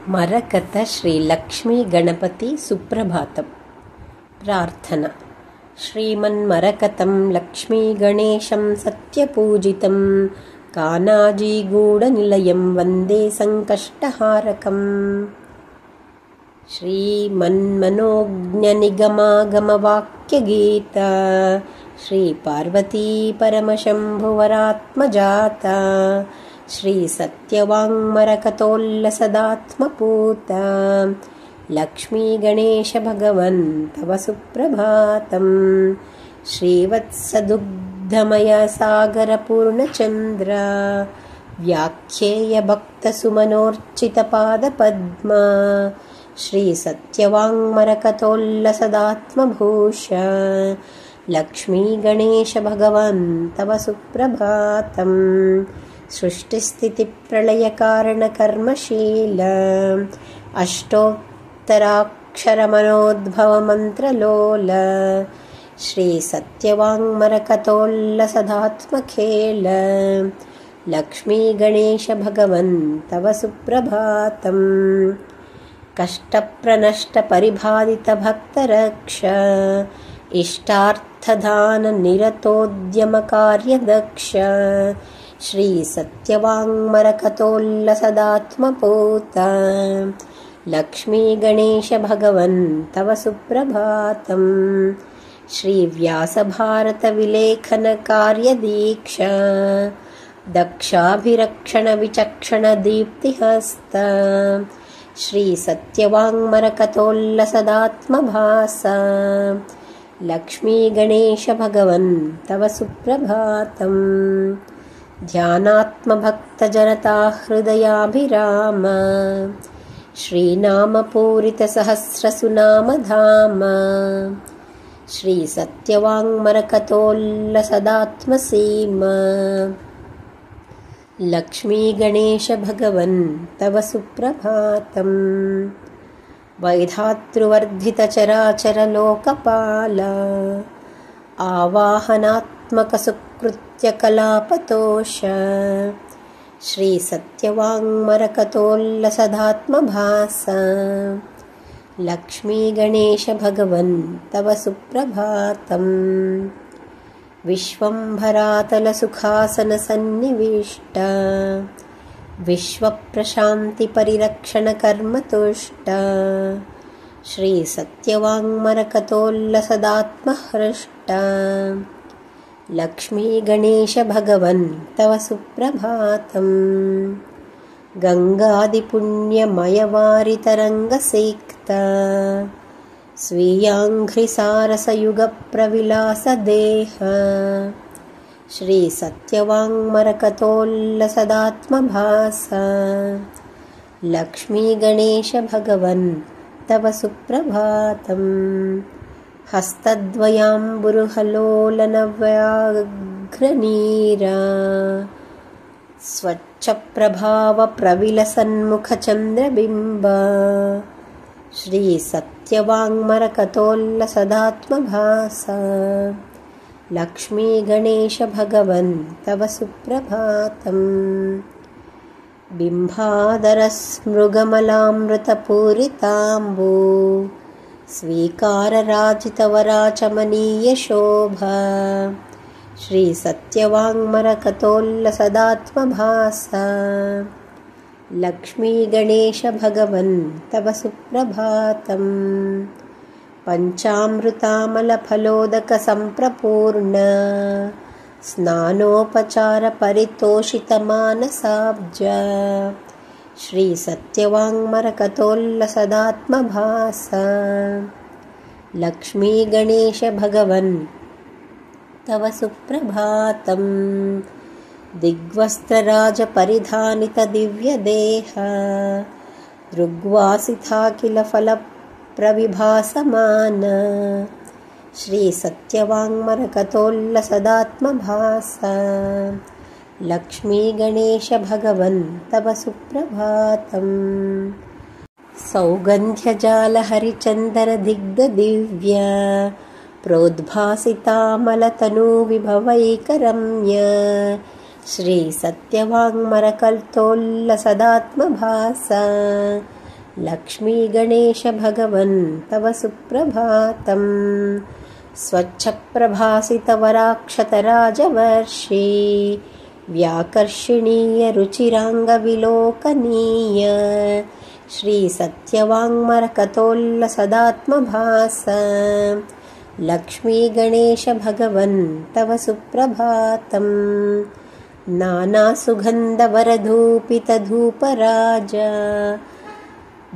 మరకత శ్రీ లక్ష్మీ గణపతి సుప్రభాతం. ప్రార్థన. శ్రీమన్మరకతం లక్ష్మీ గణేశం సత్యపూజితం కానాజీగూఢనిలయం వందే సంకష్టహారకం. శ్రీమన్మనోజ్ఞనిగమాగమవాక్యగీత శ్రీ పార్వతీ పరమశంభువరాత్మజాత శ్రీ సత్యవాङ्మరకతోల్లసదాత్మపూత లక్ష్మీ గణేశ భగవన్ తవ సుప్రభాతం. శ్రీవత్సదుగ్ధమయ సాగర పూర్ణచంద్ర వ్యాఖ్యేయ భక్త సుమనోర్చిత పాదపద్మ శ్రీ సత్యవాङ्మరకతోల్లసదాత్మభూష లక్ష్మీ గణేశ భగవన్ తవ సుప్రభాతం. సృష్టిస్థితిప్రళయకారణకర్మశీల అష్టోత్తరాక్షరమనోద్భవమంత్రలోల శ్రీ సత్యవాङ्మరకతోల్లసదాత్మఖేల లక్ష్మీ గణేశ భగవన్ తవ సుప్రభాతం. కష్టప్రనష్టపరిబాధితభక్తరక్ష ఇష్టార్థదాన నిరతోద్యమకార్యదక్ష శ్రీ సత్యవాङ्మరకతోల్లసదాత్మపూత లక్ష్మీ గణేశ భగవన్ తవ సుప్రభాతం. శ్రీ వ్యాసభారత విలేఖన కార్యదీక్ష దక్షాభిరక్షణ విచక్షణ దీప్తిహస్త శ్రీ సత్యవాङ्మరకతోల్లసదాత్మభాస లక్ష్మీ గణేశ భగవన్ తవ సుప్రభాతం. ధ్యానాత్మభక్తజనతాహృదయాభిరామ శ్రీనామపూరితసహస్రసునామధామ శ్రీ సత్యవాङ्మరకతోల్లసదాత్మసీమ లక్ష్మీ గణేశ భగవన్ తవ సుప్రభాతం. వైధాతృవర్ధితచరాచరలోకపాల ఆవాహనాత్మకసుకృత్యకలాపతోష శ్రీ సత్యవాङ्మరకతోల్లసదాత్మభాస లక్ష్మీ గణేశ భగవన్ తవ సుప్రభాతం. విశ్వంభరాతలసుఖాసనసన్నివిష్ట విశ్వప్రశాంతిపరిరక్షణకర్మతుష్ట శ్రీ సత్యవాङ्మరకతోల్లసదాత్మహృష్ట లక్ష్మీ గణేశ భగవన్ తవ సుప్రభాతం. గంగాదిపుణ్యమయవారితరంగసిక్త స్వీయాంఘ్రిసారసయుగప్రవిలాసదేహ శ్రీ సత్యవాङ्మరకతోల్లసదాత్మభాస లక్ష్మీ గణేశ భగవన్ తవ సుప్రభాతం. హస్తద్వయాంబురుహలోలనవ్యాఘ్రనీరా స్వచ్ఛప్రభావ ప్రవిలసన్ముఖచంద్రబింబ శ్రీ సత్యవాङ्మరకతోల్లసదాత్మభాస లక్ష్మీ గణేశ భగవన్ తవ సుప్రభాతం. బింబాదరస్మృగమలామృతపూరితాంబూ స్వీకారరాజితవరాచమనీయశోభ శ్రీ సత్యవాङ्మరకతోల్లసదాత్మభాస లక్ష్మీ గణేశ భగవన్ తవ సుప్రభాతం. పంచామృతామలఫలోదక సంప్రపూర్ణ స్నానోపచార పరితోషితమానసాబ్జ శ్రీ సత్యవాङ्మరకతోల్లసదాత్మభాస లక్ష్మీ గణేశ భగవన్ తవ సుప్రభాతం. దిగ్వస్త్రరాజపరిధానిత దివ్యదేహ దృగ్వాసితాఖిల ఫలప్రవిభాసమాన శ్రీ సత్యవాङ्మరకతోల్లసదాత్మభాస లక్ష్మీ గణేశ భగవన్ తవ సుప్రభాతం. సౌగంధ్యజాలహరిచందనదిగ్ధదివ్య ప్రోద్భాసితామలతనూవిభవైకరమ్య శ్రీ సత్యవాङ्మరకతోల్లసదాత్మభాస लक्ष्मीगणेश भगवन् तव सुप्रभातम् स्वच्छप्रभासितवराक्षतराजवर्षे व्याकर्षणीय रुचिराङ्गविलोकनीय श्रीसत्यवाङ्मरकतोल्लसदात्मभास लक्ष्मीगणेश भगवन् तव सुप्रभातम् नानासुगन्धवरधूपितधूपराज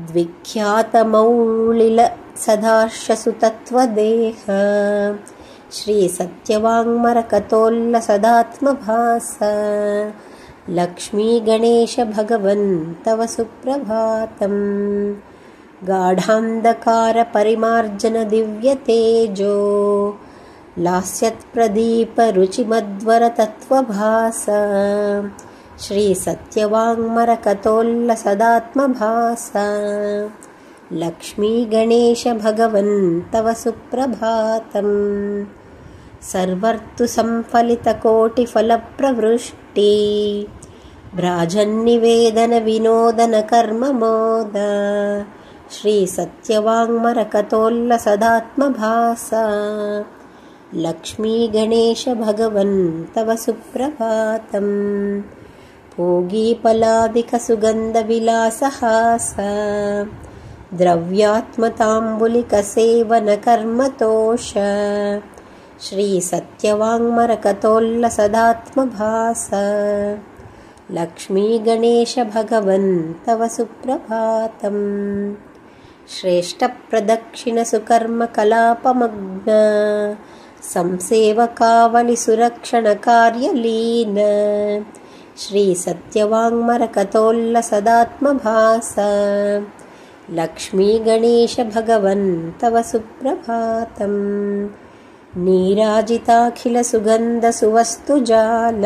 द्विख्यातमौळिलसदार्शसुतत्वदेह श्रीसत्यवाङ्मरकतोल्लसदात्मभास लक्ष्मीगणेश भगवन् तव सुप्रभातम् गाढान्धकारपरिमार्जनदिव्यतेजो लास्यत्प्रदीपरुचिमध्वरतत्त्वभास श्रीसत्यवाङ्मरकतोल्लसदात्मभास लक्ष्मीगणेश भगवन् तव सुप्रभातम् सर्वर्तुसंफलितकोटिफलप्रवृष्टि भ्राजन्निवेदनविनोदनकर्ममोद श्रीसत्यवाङ्मरकतोल्लसदात्मभास लक्ष्मीगणेश भगवन् तव सुप्रभातम् भोगीपलादिकसुगन्धविलासहास द्रव्यात्मताम्बुलिकसेवनकर्मतोष श्रीसत्यवाङ्मरकतोल्लसदात्मभास लक्ष्मीगणेश भगवन् तव सुप्रभातम् श्रेष्ठप्रदक्षिणसुकर्मकलापमग्न संसेवकावलिसुरक्षणकार्यलीन श्रीसत्यवाङ्मरकतोल्लसदात्मभास लक्ष्मीगणेश भगवन् तव सुप्रभातम् नीराजिताखिलसुगन्धसुवस्तुजाल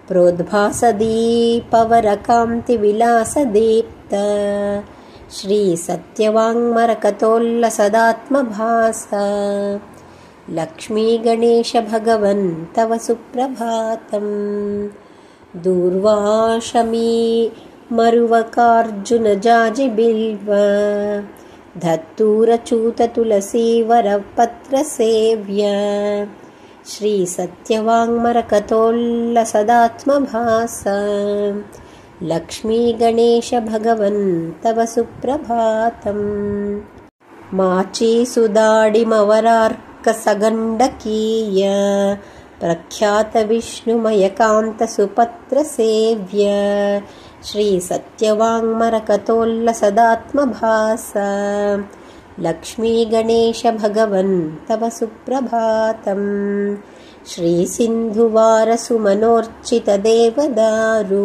प्रोद्भासदीपवरकान्तिविलासदीप्त श्रीसत्यवाङ्मरकतोल्लसदात्मभास लक्ष्मीगणेश भगवन् तव सुप्रभातम् दूर्वाशमी मरुवकार्जुनजाजिबिल्व धत्तूरचूततुलसीवरपत्रसेव्य श्रीसत्यवाङ्मरकतोल्लसदात्मभास लक्ष्मीगणेश भगवन् तव सुप्रभातम् माचीसुदाडिमवरार्कसगण्डकीय प्रख्यातविष्णुमयकान्तसुपत्रसेव्य श्रीसत्यवाङ्मरकतोल्लसदात्मभास लक्ष्मीगणेश भगवन् तव सुप्रभातम् श्रीसिन्धुवारसुमनोर्चितदेवदारु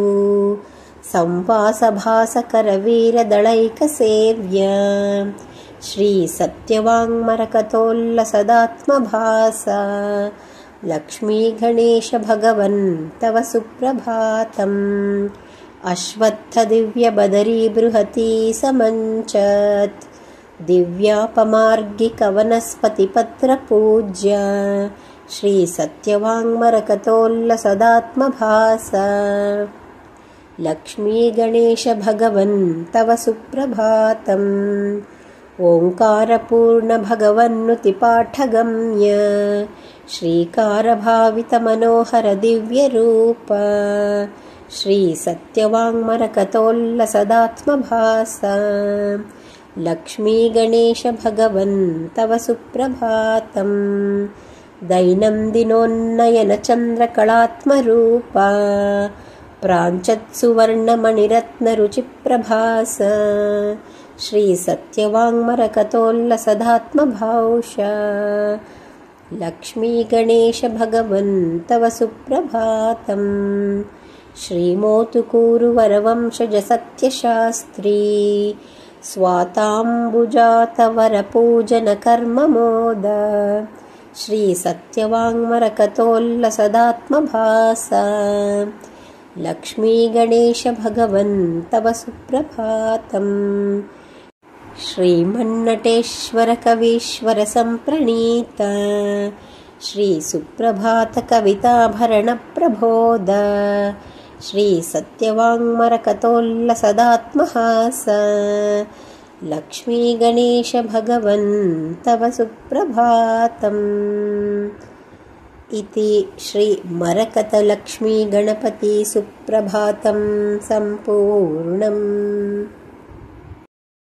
संवासभासकरवीरदलैकसेव्य श्रीसत्यवाङ्मरकतोल्लसदात्मभास लक्ष्मीगणेश भगवन् तव सुप्रभातम् अश्वत्थदिव्यबदरीबृहती समञ्चत् दिव्यापमार्गिकवनस्पतिपत्रपूज्य श्रीसत्यवाङ्मरकतोल्लसदात्मभास लक्ष्मीगणेश भगवन् तव सुप्रभातम् ओङ्कारपूर्णभगवन्नुतिपाठगम्य श्रीकारभावितमनोहरदिव्यरूप श्रीसत्यवाङ्मरकतोल्लसदात्मभास लक्ष्मीगणेश भगवन् तव सुप्रभातम् दैनन्दिनोन्नयनचन्द्रकलात्मरूप प्राञ्चत्सुवर्णमणिरत्नरुचिप्रभास श्रीसत्यवाङ्मरकतोल्लसदात्मभाष लक्ष्मीगणेश भगवन् तव सुप्रभातम् श्रीमोतुकूरुवरवंशजसत्यशास्त्री स्वाताम्बुजातवरपूजनकर्ममोद श्रीसत्यवाङ्मरकतोल्लसदात्मभास लक्ष्मीगणेश भगवन् तव सुप्रभातम् श्रीमन्नटेश्वरकवीश्वरसम्प्रणीत श्रीसुप्रभातकविताभरणप्रबोध श्रीसत्यवाङ्मरकतोल्लसदात्महास लक्ष्मीगणेशभगवन् तव सुप्रभातम् इति श्रीमरकतलक्ष्मीगणपतिसुप्रभातं सम्पूर्णम्।